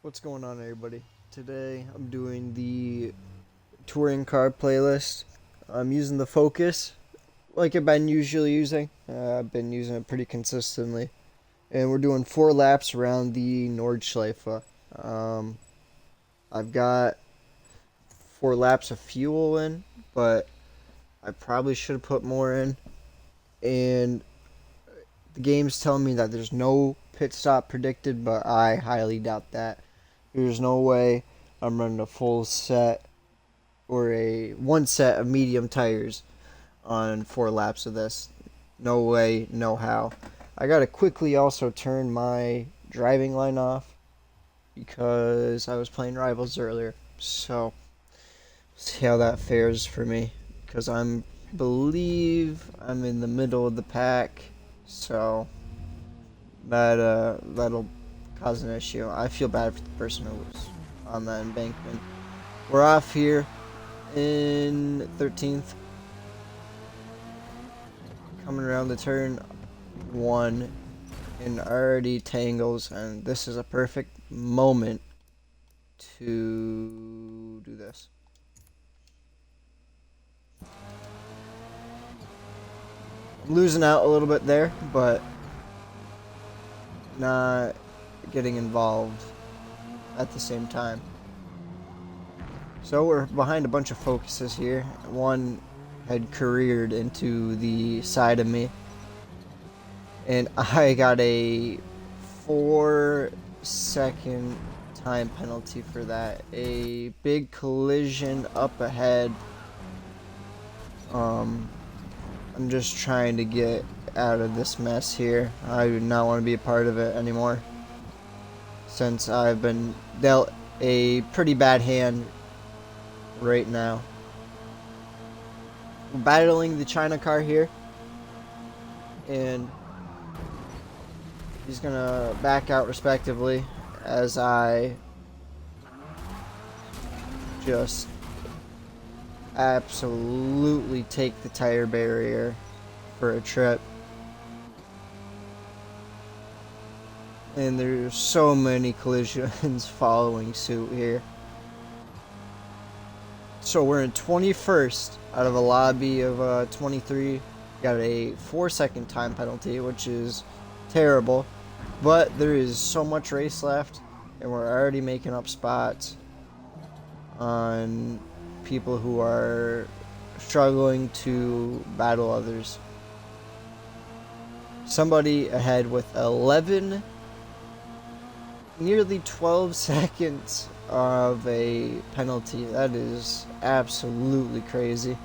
What's going on, everybody? Today I'm doing the touring car playlist. I'm using the Focus like I've been usually using. I've been using it pretty consistently. And we're doing 4 laps around the Nordschleife. Um, I've got 4 laps of fuel in, but I probably should have put more in. And the game's telling me that there's no pit stop predicted, but I highly doubt that. There's no way I'm running a full set or a one set of medium tires on 4 laps of this. No way, no how. I gotta quickly also turn my driving line off because I was playing Rivals earlier. So see how that fares for me. Because believe I'm in the middle of the pack. So that'll cause an issue. I feel bad for the person who was on that embankment. We're off here in 13th. Coming around the turn 1 and already tangles, and this is a perfect moment to do this. I'm losing out a little bit there, but not getting involved at the same time. So we're behind a bunch of Focuses here. One had careered into the side of me, and I got a 4-second time penalty for that. A big collision up ahead. I'm just trying to get out of this mess here. I do not want to be a part of it anymore, since I've been dealt a pretty bad hand right now. We're battling the China car here, and he's gonna back out respectively as I just absolutely take the tire barrier for a trip. And there's so many collisions following suit here. So we're in 21st out of a lobby of 23. Got a 4-second time penalty, which is terrible. But there is so much race left, and we're already making up spots on people who are struggling to battle others. Somebody ahead with 11, nearly 12 seconds of a penalty. That is absolutely crazy.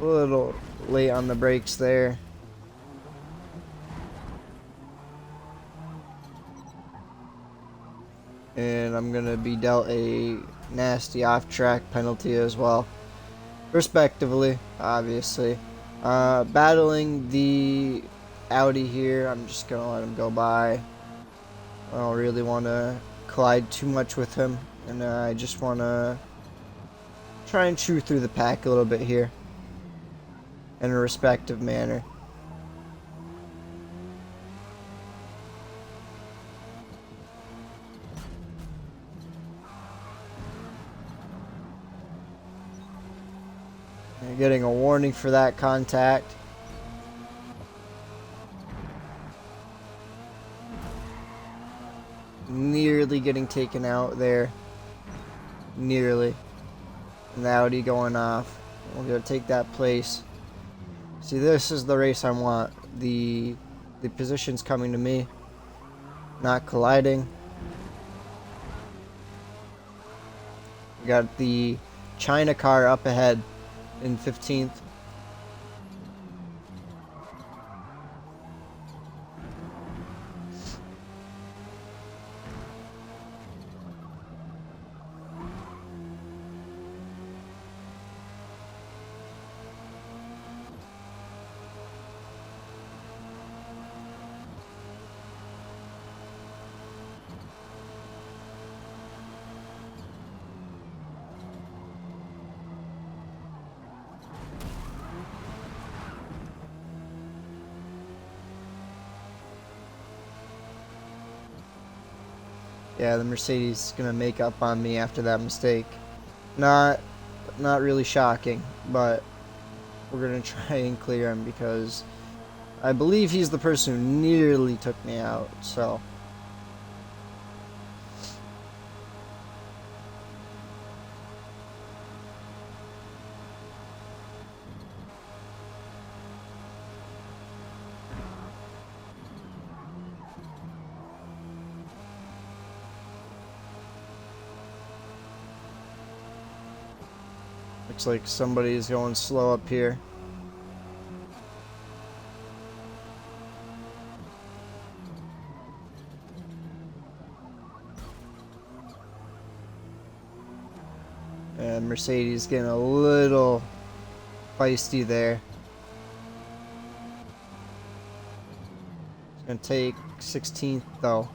A little late on the brakes there. And I'm going to be dealt a nasty off-track penalty as well, respectively, obviously. Battling the Audi here, I'm just going to let him go by. I don't really want to collide too much with him, and I just want to try and chew through the pack a little bit here in a respective manner. Getting a warning for that contact. Nearly getting taken out there. Nearly. And the Audi going off. We're going to take that place. See, this is the race I want. The position's coming to me. Not colliding. We got the China car up ahead in 15th. Yeah, the Mercedes is gonna make up on me after that mistake. Not really shocking, but we're gonna try and clear him because I believe he's the person who nearly took me out, so. Looks like somebody's going slow up here. And Mercedes getting a little feisty there. It's gonna take 16th though.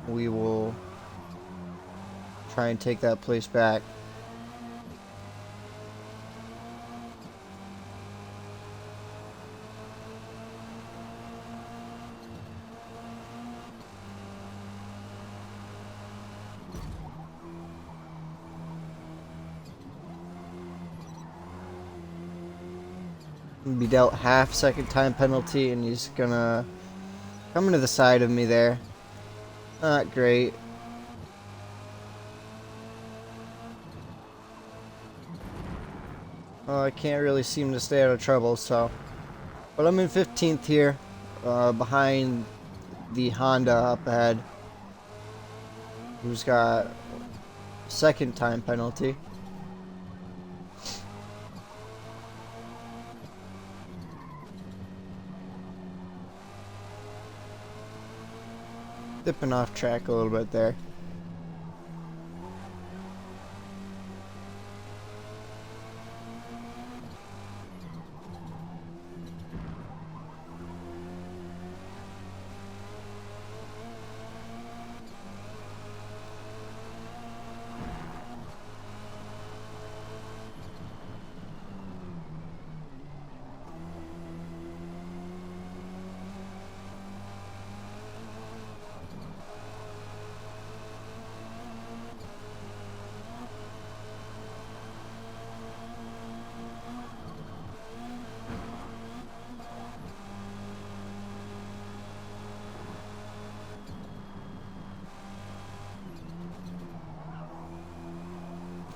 We will try and take that place back. Be dealt half-second time penalty, and he's gonna come into the side of me there. Not great. I can't really seem to stay out of trouble, so. But I'm in 15th here, behind the Honda up ahead, who's got second time penalty. Dipping off track a little bit there.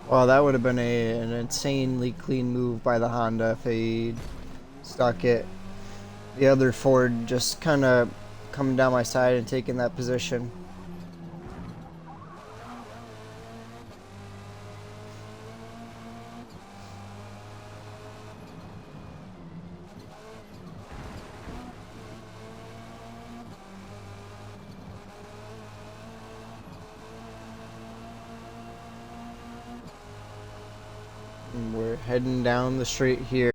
Well, that would have been an insanely clean move by the Honda if he stuck it. The other Ford just kind of coming down my side and taking that position. And we're heading down the street here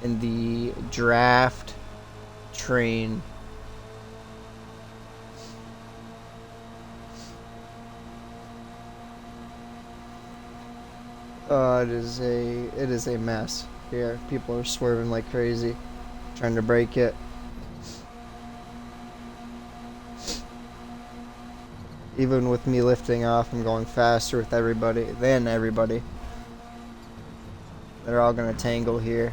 in the draft train. It is a mess here. People are swerving like crazy, trying to break it. Even with me lifting off, I'm going faster with everybody than everybody. They're all gonna tangle here.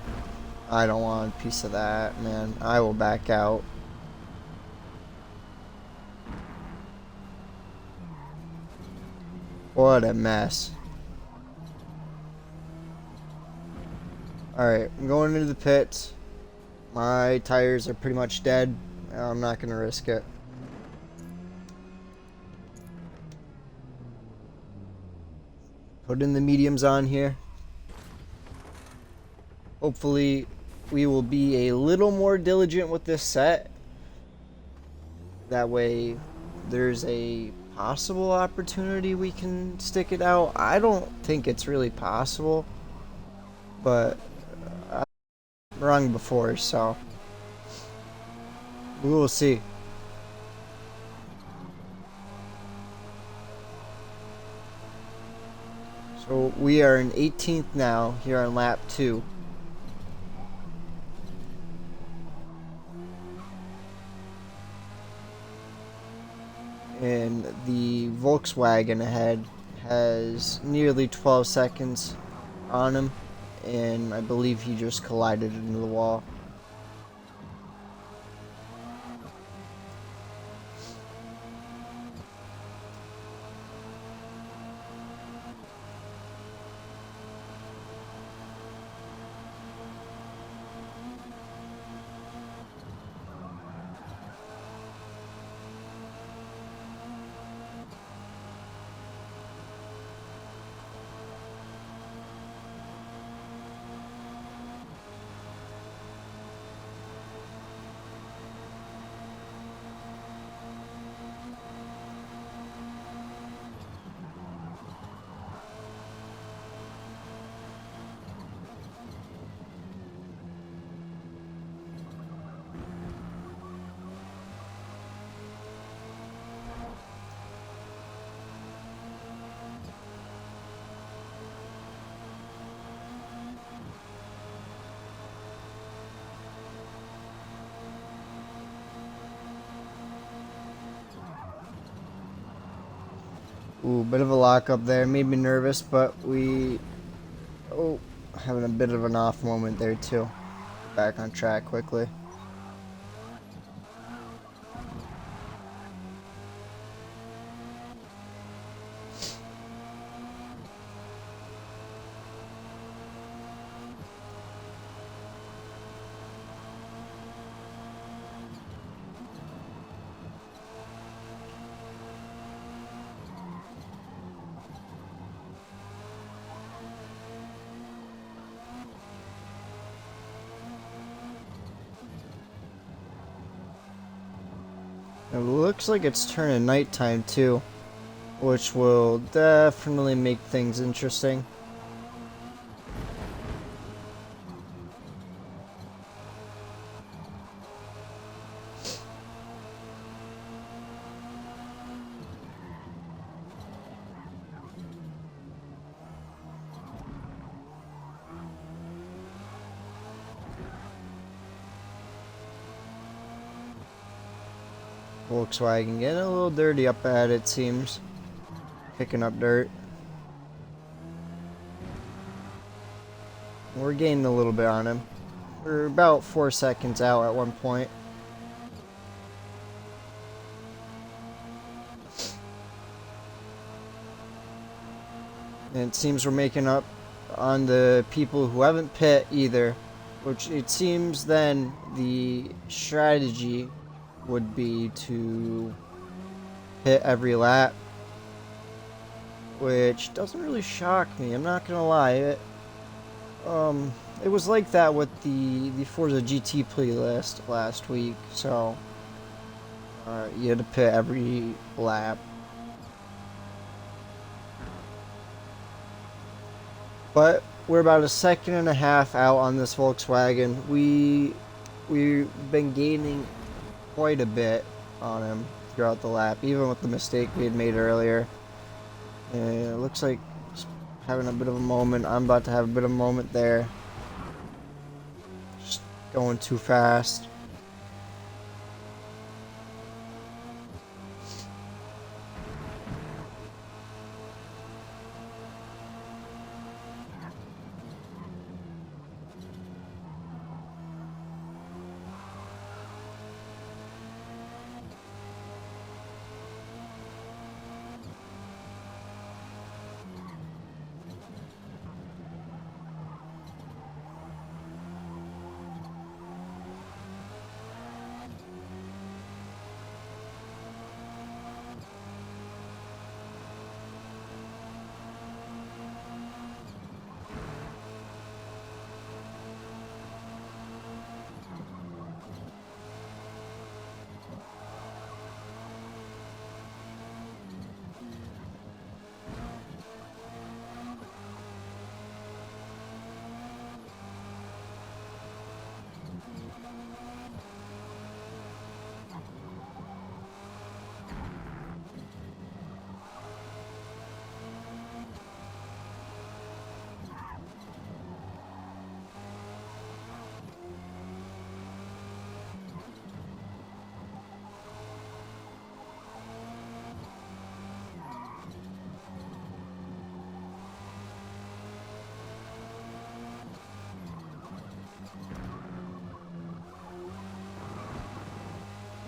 I don't want a piece of that, man. I will back out. What a mess. Alright, I'm going into the pits. My tires are pretty much dead. I'm not gonna risk it. Put in the mediums on here. Hopefully we will be a little more diligent with this set. That way there's a possible opportunity we can stick it out. I don't think it's really possible, but I'm wrong before, so we will see. So we are in 18th now here on lap 2. and the Volkswagen ahead has nearly 12 seconds on him, and I believe he just collided into the wall. Ooh, bit of a lockup there. Made me nervous, but having a bit of an off moment there too. Back on track quickly. It looks like it's turning nighttime too, which will definitely make things interesting. Volkswagen getting a little dirty up ahead, it seems. Picking up dirt. We're gaining a little bit on him. We're about 4 seconds out at one point. And it seems we're making up on the people who haven't pit either. Which it seems then the strategy would be to hit every lap, which doesn't really shock me. I'm not gonna lie. It was like that with the Forza GT playlist last week. So you had to pit every lap. But we're about a second and a half out on this Volkswagen. We've been gaining quite a bit on him throughout the lap, even with the mistake we had made earlier. And it looks like he's having a bit of a moment. I'm about to have a bit of a moment there. Just going too fast.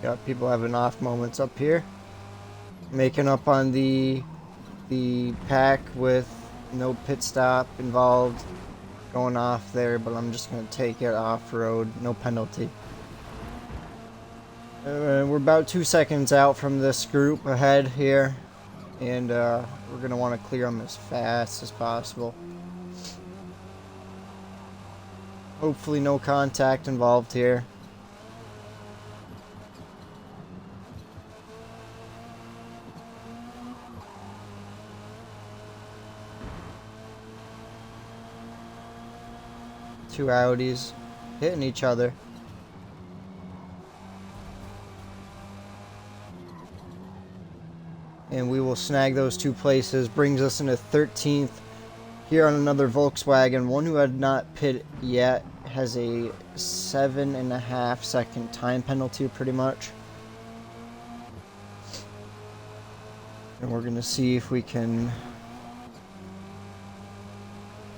Got people having off moments up here. Making up on the pack with no pit stop involved. Going off there, but I'm just going to take it off-road. No penalty. We're about 2 seconds out from this group ahead here. And we're going to want to clear them as fast as possible. Hopefully no contact involved here. Two Audis hitting each other. And we will snag those 2 places. Brings us into 13th. Here on another Volkswagen. One who had not pit yet has a 7.5 second time penalty pretty much. And we're going to see if we can...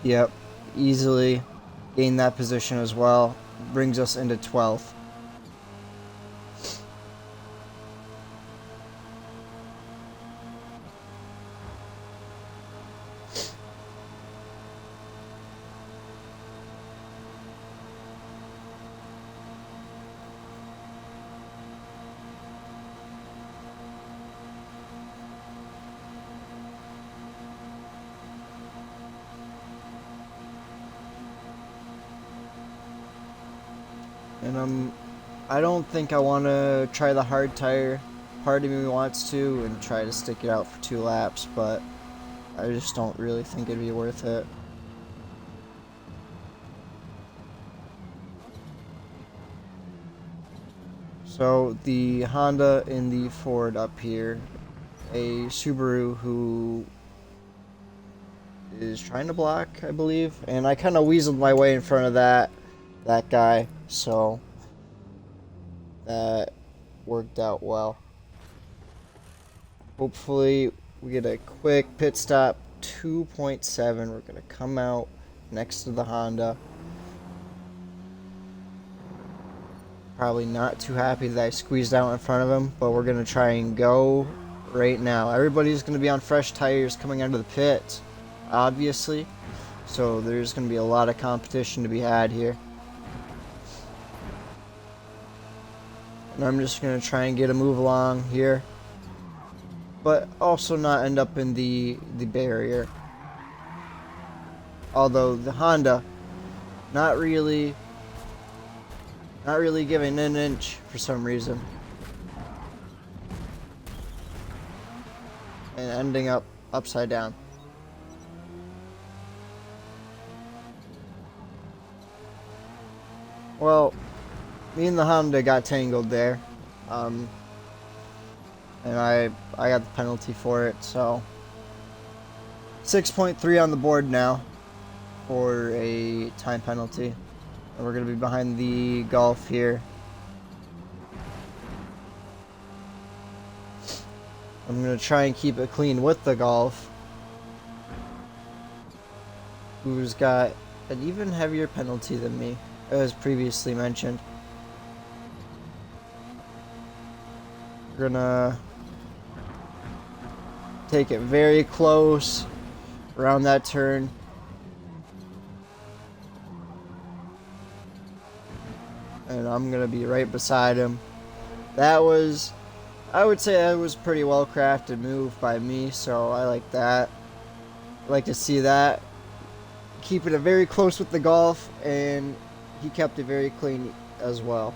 Yep, easily gain that position as well. Brings us into 12th. And I don't think I want to try the hard tire. Part of me wants to and try to stick it out for 2 laps, but I just don't really think it'd be worth it. So the Honda and the Ford up here, a Subaru who is trying to block, I believe, and I kind of weaseled my way in front of that guy, so that worked out well. Hopefully we get a quick pit stop. 2.7. We're going to come out next to the Honda. Probably not too happy that I squeezed out in front of him, but we're going to try and go right now. Everybody's going to be on fresh tires coming out of the pit, obviously, so there's going to be a lot of competition to be had here. And I'm just going to try and get a move along here, but also not end up in the barrier. Although the Honda not really giving an inch for some reason, and ending up upside down. Well, me and the Honda got tangled there, and I got the penalty for it, so 6.3 on the board now for a time penalty. And we're going to be behind the Golf here. I'm going to try and keep it clean with the Golf, who's got an even heavier penalty than me, as previously mentioned. We're gonna take it very close around that turn. And I'm gonna be right beside him. That was, I would say that was a pretty well crafted move by me, so I like that. I like to see that. Keeping it very close with the Golf, and he kept it very clean as well.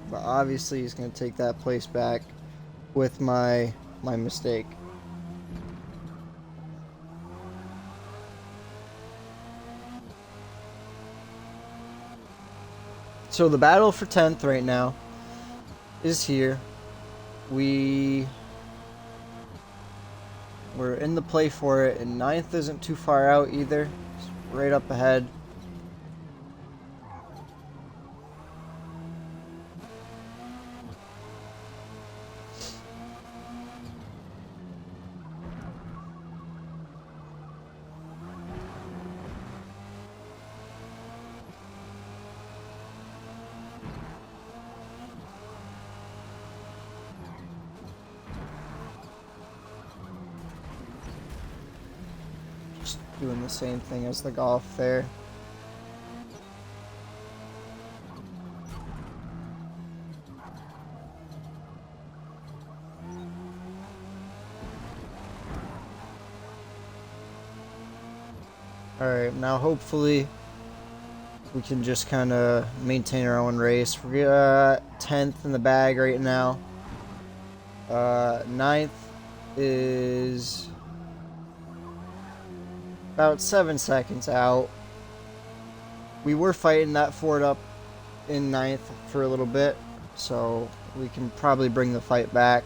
But obviously he's going to take that place back with my mistake. So the battle for 10th right now is here. We're in the play for it, and 9th isn't too far out either. It's right up ahead. doing the same thing as the Golf there. Alright, now hopefully we can just kind of maintain our own race. We're 10th in the bag right now. 9th is about 7 seconds out. We were fighting that Ford up in 9th for a little bit, so we can probably bring the fight back.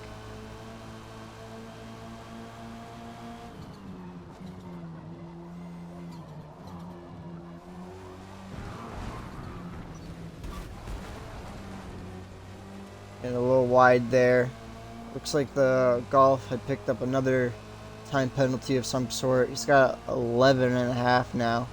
And a little wide there. Looks like the Golf had picked up another time penalty of some sort. He's got 11.5 now.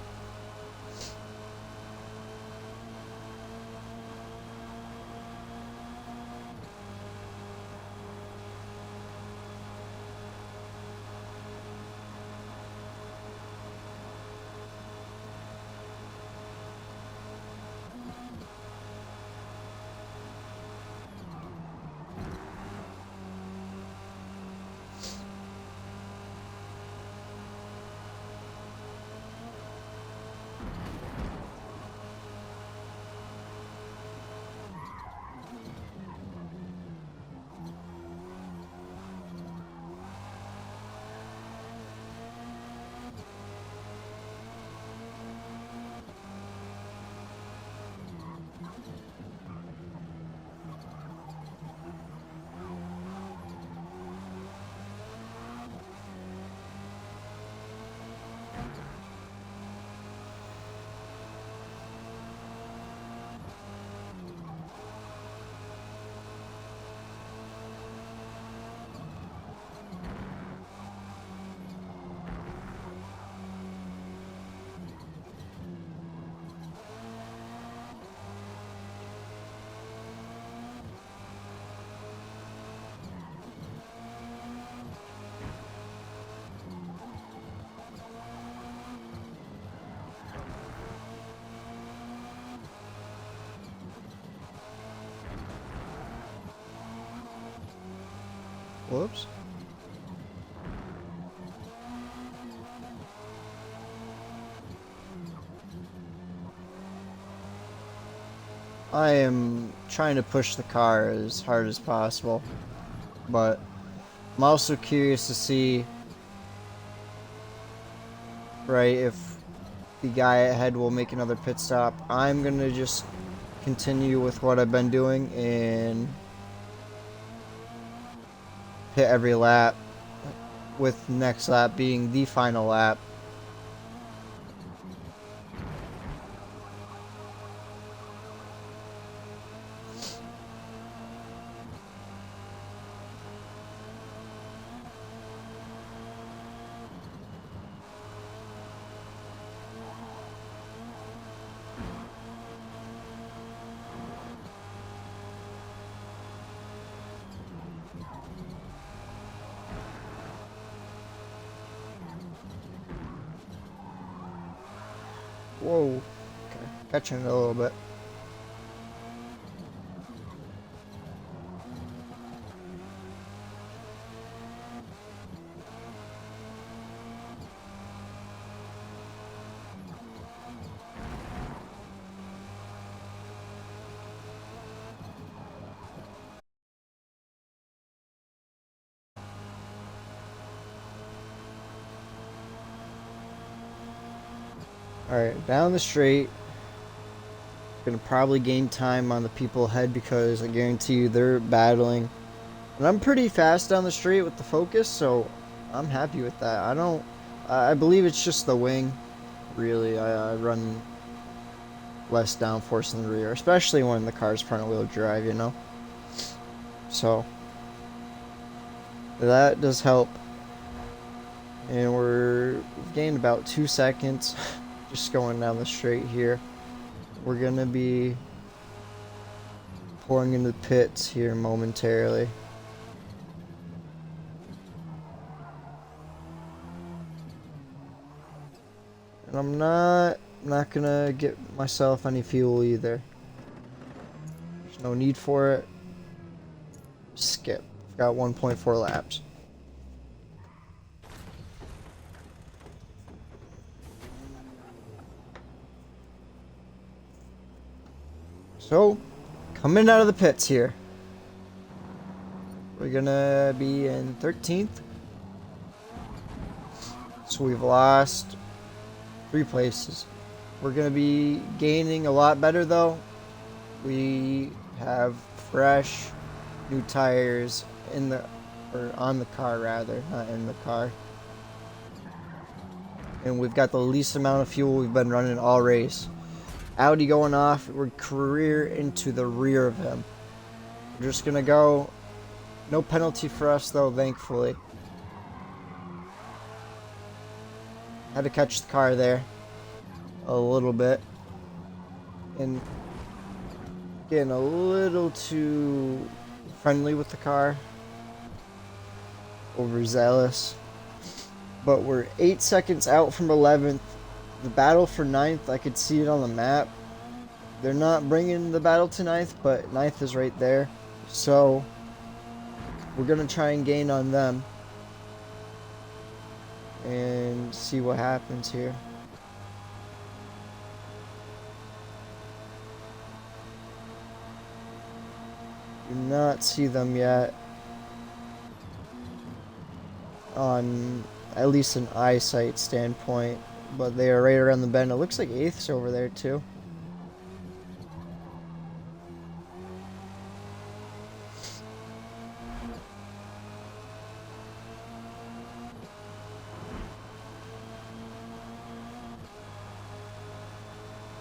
Whoops. I am trying to push the car as hard as possible, but I'm also curious to see, right, if the guy ahead will make another pit stop. I'm gonna just continue with what I've been doing and hit every lap, with next lap being the final lap. Whoa. Okay. Catching it a little bit. Alright, down the straight. Gonna probably gain time on the people ahead because I guarantee you they're battling. And I'm pretty fast down the straight with the Focus, so I'm happy with that. I believe it's just the wing. Really, I run less downforce in the rear, especially when the car's front wheel drive, you know? So, that does help. And we've gained about 2 seconds just going down the straight here. We're gonna be pouring into the pits here momentarily. And I'm not gonna get myself any fuel either. There's no need for it. Skip. I've got 1.4 laps. So, coming out of the pits here. We're gonna be in 13th. So we've lost 3 places. We're gonna be gaining a lot better though. We have fresh new tires in the, or on the car rather, not in the car. And we've got the least amount of fuel we've been running all race. Audi going off, we're career into the rear of him. We're just gonna go. No penalty for us though, thankfully. Had to catch the car there a little bit. And getting a little too friendly with the car. Overzealous. But we're 8 seconds out from 11th. The battle for 9th, I could see it on the map. They're not bringing the battle to 9th, but 9th is right there. So, we're going to try and gain on them. And see what happens here. Do not see them yet. On at least an eyesight standpoint. But they are right around the bend. It looks like 8th's over there too.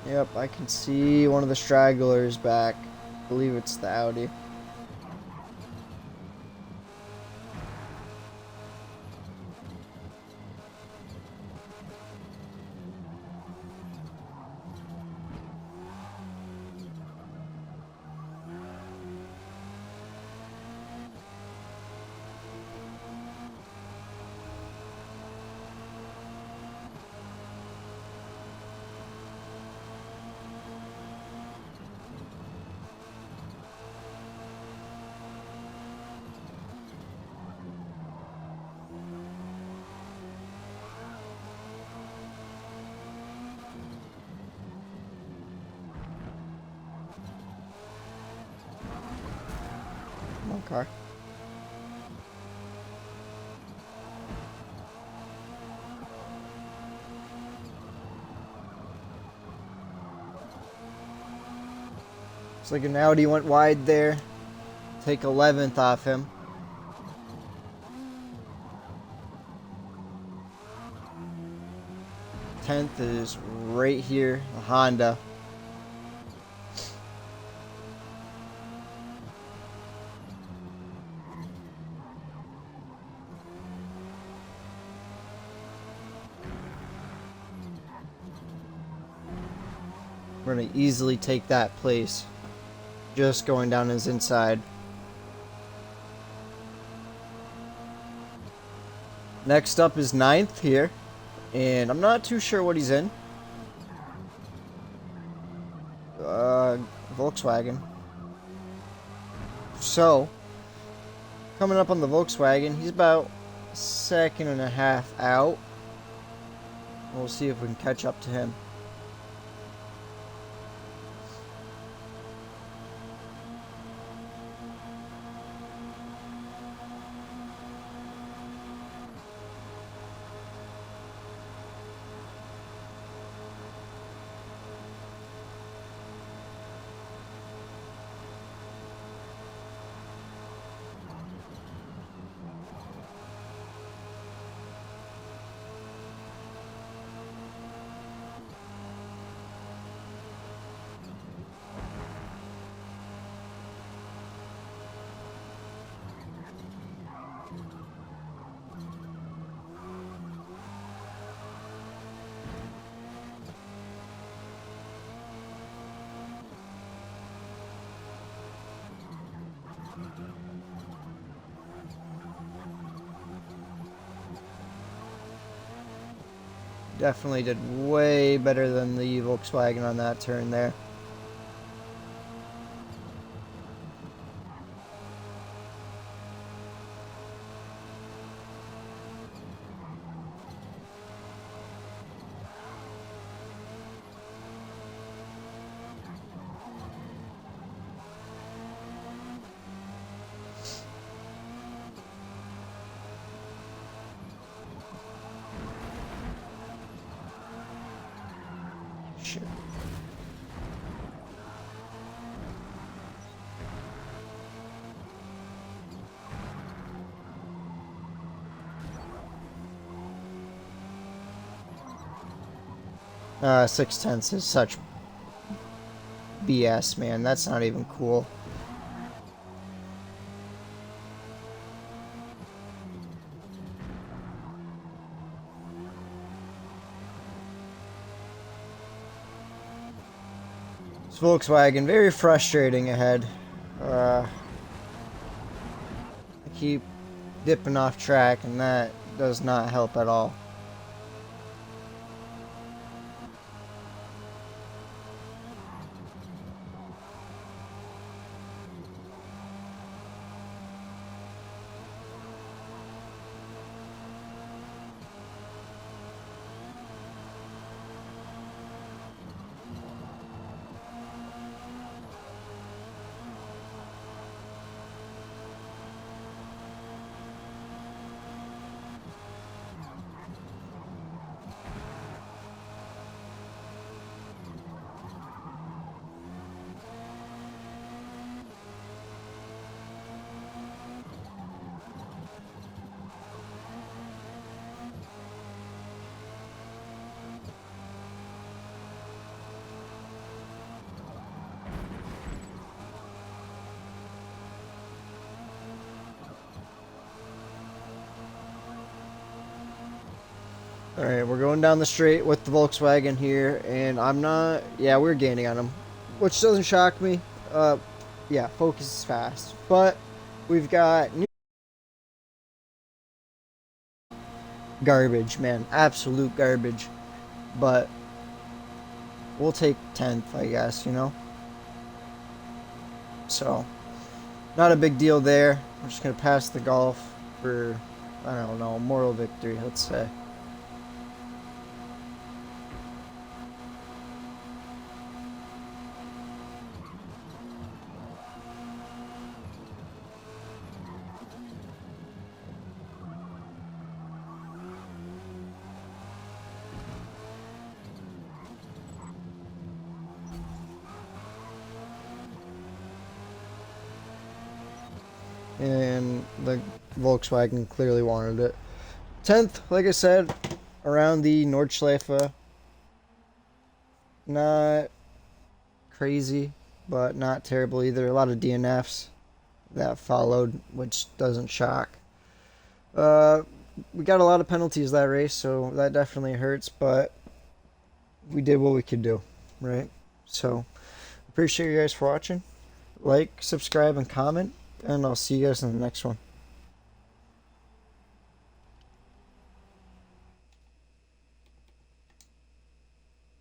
Yep, I can see one of the stragglers back. I believe it's the Audi. Car. Looks like an Audi went wide there. Take 11th off him. Tenth is right here, a Honda. We're going to easily take that place. Just going down his inside. Next up is 9th here. And I'm not too sure what he's in. Volkswagen. So, coming up on the Volkswagen, he's about a second and a half out. We'll see if we can catch up to him. definitely did way better than the Volkswagen on that turn there. Shit. Six tenths is such BS, man. That's not even cool. This Volkswagen, very frustrating ahead. I keep dipping off track, and that does not help at all. Alright, we're going down the straight with the Volkswagen here, and I'm not... Yeah, we're gaining on him, which doesn't shock me. Yeah, Focus is fast. But we've got... new garbage, man. Absolute garbage. But we'll take 10th, I guess, you know? So, not a big deal there. We're just going to pass the Golf for, I don't know, moral victory, let's say. And the Volkswagen clearly wanted it. 10th, like I said, around the Nordschleife. Not crazy, but not terrible either. A lot of DNFs that followed, which doesn't shock. We got a lot of penalties that race, so that definitely hurts, but we did what we could do, right? So, appreciate you guys for watching. Like, subscribe, and comment, and I'll see you guys in the next one.